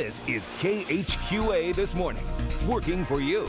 This is KHQA This Morning, working for you.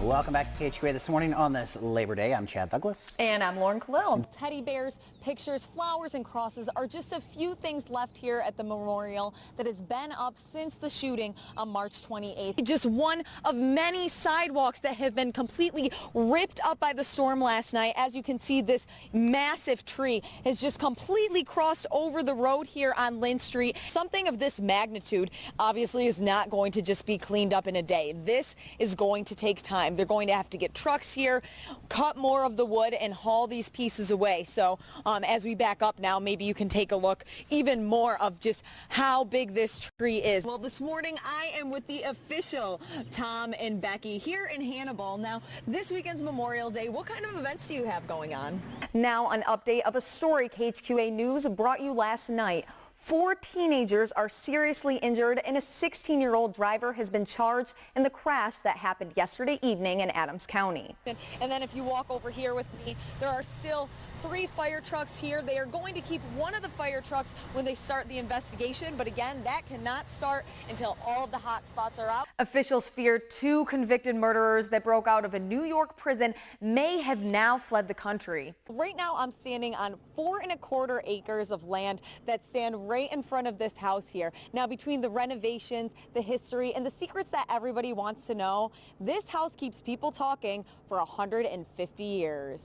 Welcome back to KHQA This Morning on this Labor Day. I'm Chad Douglas. And I'm Lauren Kalil. Teddy bears, pictures, flowers, and crosses are just a few things left here at the memorial that has been up since the shooting on March 28th. Just one of many sidewalks that have been completely ripped up by the storm last night. As you can see, this massive tree has just completely crossed over the road here on Lynn Street. Something of this magnitude obviously is not going to just be cleaned up in a day. This is going to take time. They're going to have to get trucks here, cut more of the wood, and haul these pieces away. So as we back up now, maybe you can take a look even more of just how big this tree is. Well, this morning I am with the official Tom and Becky here in Hannibal. Now, this weekend's Memorial Day, what kind of events do you have going on? Now, an update of a story KHQA News brought you last night. 4 teenagers are seriously injured and a 16-year-old driver has been charged in the crash that happened yesterday evening in Adams County. And then if you walk over here with me, there are still 3 fire trucks here. They are going to keep one of the fire trucks when they start the investigation, but again, that cannot start until all of the hot spots are out. Officials fear 2 convicted murderers that broke out of a New York prison may have now fled the country. Right now, I'm standing on 4¼ acres of land that stand right in front of this house here. Now, between the renovations, the history, and the secrets that everybody wants to know, this house keeps people talking for 150 years.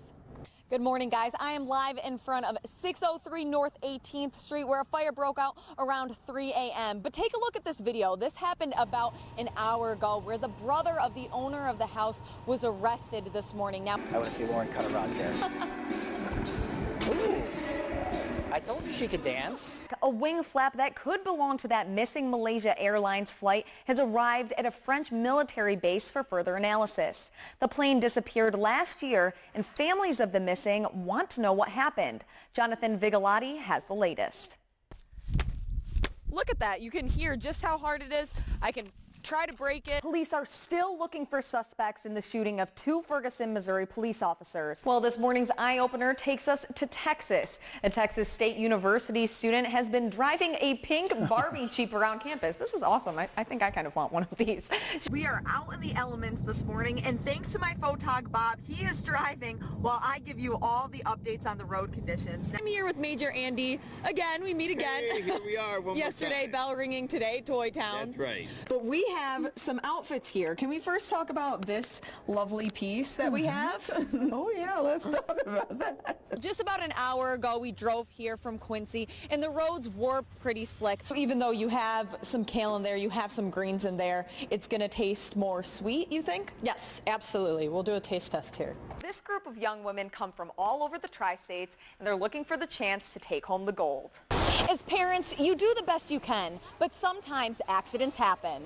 Good morning, guys. I am live in front of 603 North 18th Street where a fire broke out around 3 a.m. But take a look at this video. This happened about an hour ago where the brother of the owner of the house was arrested this morning. Now, I want to see Lauren cut a rod there. Ooh. I told you she could dance. A wing flap that could belong to that missing Malaysia Airlines flight has arrived at a French military base for further analysis. The plane disappeared last year, and families of the missing want to know what happened. Jonathan Vigalotti has the latest. Look at that. You can hear just how hard it is. I can try to break it. Police are still looking for suspects in the shooting of 2 Ferguson, Missouri police officers. Well, this morning's eye-opener takes us to Texas. A Texas State University student has been driving a pink Barbie Jeep around campus. This is awesome. I think I kind of want one of these. We are out in the elements this morning, and thanks to my photog Bob, he is driving while I give you all the updates on the road conditions. I'm here with Major Andy. Again, we meet again. Hey, here we are. Yesterday, bell ringing, today, Toy Town. That's right. But we have some outfits here. Can we first talk about this lovely piece that we have? Oh yeah, let's talk about that. Just about an hour ago, we drove here from Quincy, and the roads were pretty slick. Even though you have some kale in there, you have some greens in there, it's going to taste more sweet, you think? Yes, absolutely. We'll do a taste test here. This group of young women come from all over the tri-states, and they're looking for the chance to take home the gold. As parents, you do the best you can, but sometimes accidents happen.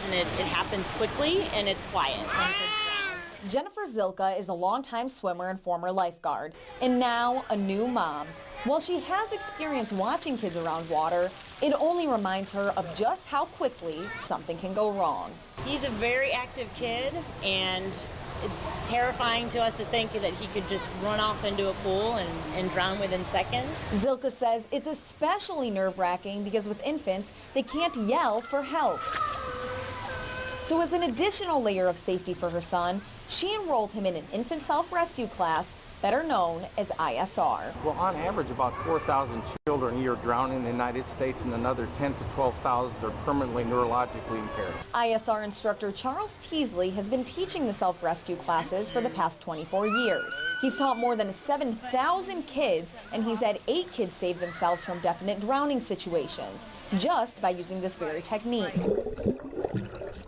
And it happens quickly and it's quiet. Jennifer Zilka is a longtime swimmer and former lifeguard, and now a new mom. While she has experience watching kids around water, it only reminds her of just how quickly something can go wrong. He's a very active kid, and it's terrifying to us to think that he could just run off into a pool and drown within seconds. Zilka says it's especially nerve-wracking because with infants, they can't yell for help. So as an additional layer of safety for her son, she enrolled him in an infant self-rescue class, better known as ISR. Well, on average, about 4,000 children a year drown in the United States, and another 10 to 12,000 are permanently neurologically impaired. ISR instructor Charles Teasley has been teaching the self-rescue classes for the past 24 years. He's taught more than 7,000 kids, and he's had 8 kids save themselves from definite drowning situations, just by using this very technique.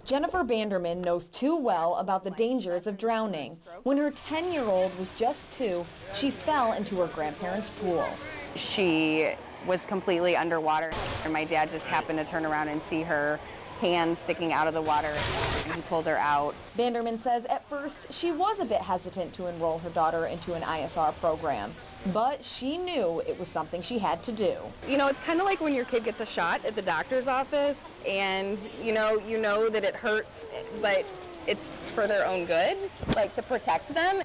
Jennifer Banderman knows too well about the dangers of drowning. When her 10-year-old was just 2, she fell into her grandparents' pool. She was completely underwater, and my dad just happened to turn around and see her hands sticking out of the water, and he pulled her out. Banderman says at first she was a bit hesitant to enroll her daughter into an ISR program. But she knew it was something she had to do. You know, it's kind of like when your kid gets a shot at the doctor's office and you know that it hurts, but it's for their own good, like to protect them.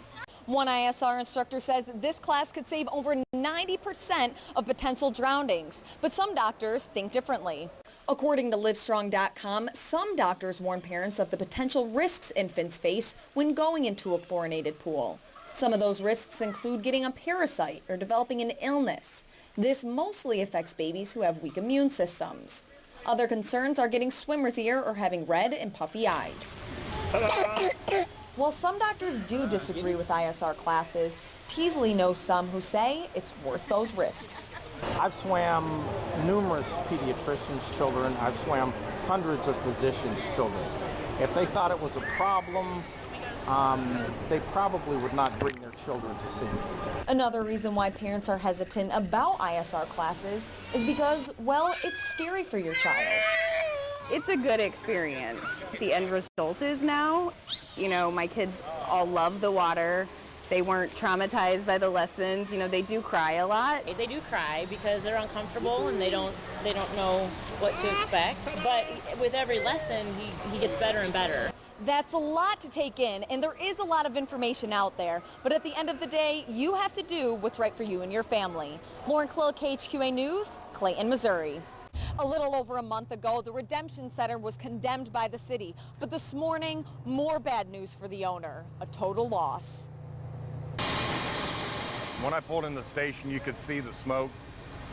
One ISR instructor says this class could save over 90% of potential drownings, but some doctors think differently. According to Livestrong.com, some doctors warn parents of the potential risks infants face when going into a chlorinated pool. Some of those risks include getting a parasite or developing an illness. This mostly affects babies who have weak immune systems. Other concerns are getting swimmer's ear or having red and puffy eyes. While some doctors do disagree with ISR classes, Teasley knows some who say it's worth those risks. I've swam numerous pediatricians' children. I've swam hundreds of physicians' children. If they thought it was a problem, they probably would not bring their children to see me. Another reason why parents are hesitant about ISR classes is because, well, it's scary for your child. It's a good experience. The end result is now, my kids all love the water. They weren't traumatized by the lessons. They do cry a lot. They do cry because they're uncomfortable and they don't know what to expect. But with every lesson, he gets better and better. That's a lot to take in, and there is a lot of information out there. But at the end of the day, you have to do what's right for you and your family. Lauren Kalil, KHQA News, Clayton, Missouri. A little over a month ago, the Redemption Center was condemned by the city. But this morning, more bad news for the owner, a total loss. When I pulled in the station, you could see the smoke,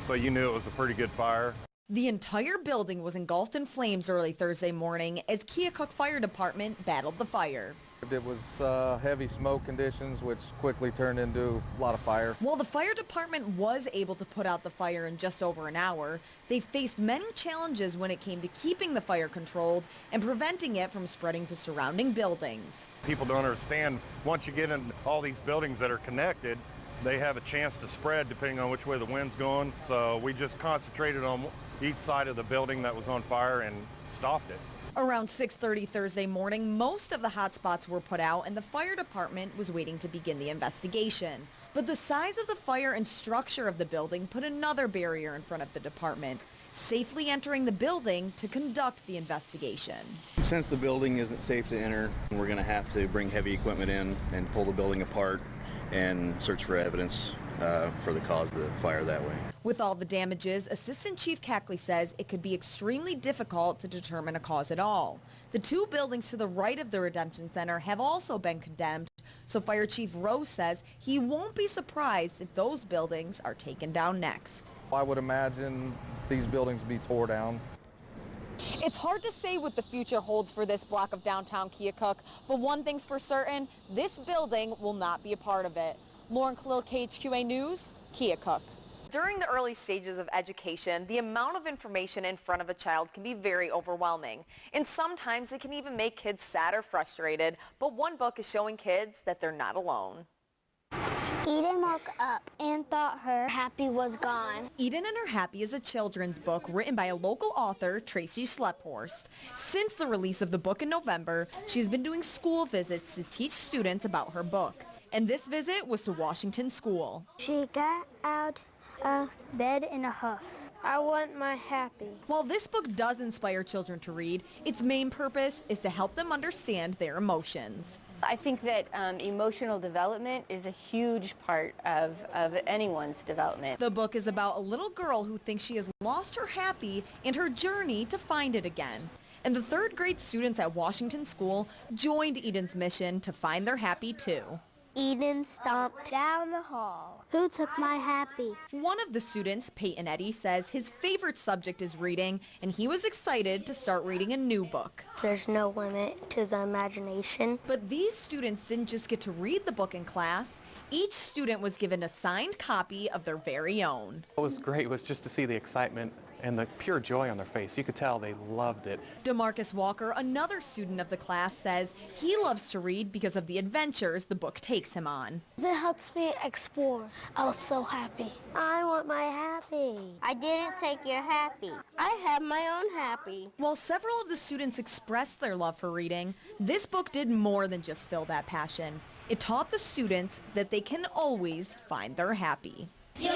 so you knew it was a pretty good fire. The entire building was engulfed in flames early Thursday morning as Keokuk Fire Department battled the fire. It was heavy smoke conditions, which quickly turned into a lot of fire. While the fire department was able to put out the fire in just over an hour, they faced many challenges when it came to keeping the fire controlled and preventing it from spreading to surrounding buildings. People don't understand, once you get in all these buildings that are connected, they have a chance to spread depending on which way the wind's going. So we just concentrated on each side of the building that was on fire and stopped it. Around 6:30 Thursday morning, most of the hot spots were put out and the fire department was waiting to begin the investigation. But the size of the fire and structure of the building put another barrier in front of the department, safely entering the building to conduct the investigation. Since the building isn't safe to enter, we're going to have to bring heavy equipment in and pull the building apart and search for evidence for the cause of the fire that way. With all the damages, Assistant Chief Cackley says it could be extremely difficult to determine a cause at all. The two buildings to the right of the Redemption Center have also been condemned, so Fire Chief Rose says he won't be surprised if those buildings are taken down next. I would imagine these buildings be tore down. It's hard to say what the future holds for this block of downtown Keokuk, but one thing's for certain, this building will not be a part of it. Lauren Kalil, KHQA News, Keokuk. During the early stages of education, the amount of information in front of a child can be very overwhelming. And sometimes it can even make kids sad or frustrated, but one book is showing kids that they're not alone. Eden woke up and thought her happy was gone. Eden and Her Happy is a children's book written by a local author, Tracy Schlepphorst. Since the release of the book in November, she's been doing school visits to teach students about her book. And this visit was to Washington School. She got out of bed in a huff. I want my happy. While this book does inspire children to read, its main purpose is to help them understand their emotions. I think that emotional development is a huge part of anyone's development. The book is about a little girl who thinks she has lost her happy and her journey to find it again. And the third grade students at Washington School joined Eden's mission to find their happy too. Eden stomped down the hall. Who took my happy? One of the students, Peyton Eddy, says his favorite subject is reading, and he was excited to start reading a new book. There's no limit to the imagination. But these students didn't just get to read the book in class. Each student was given a signed copy of their very own. What was great was just to see the excitement and the pure joy on their face. You could tell they loved it. DeMarcus Walker, another student of the class, says he loves to read because of the adventures the book takes him on. It helps me explore. I was so happy. I want my happy. I didn't take your happy. I have my own happy. While several of the students expressed their love for reading, this book did more than just fill that passion. It taught the students that they can always find their happy. Your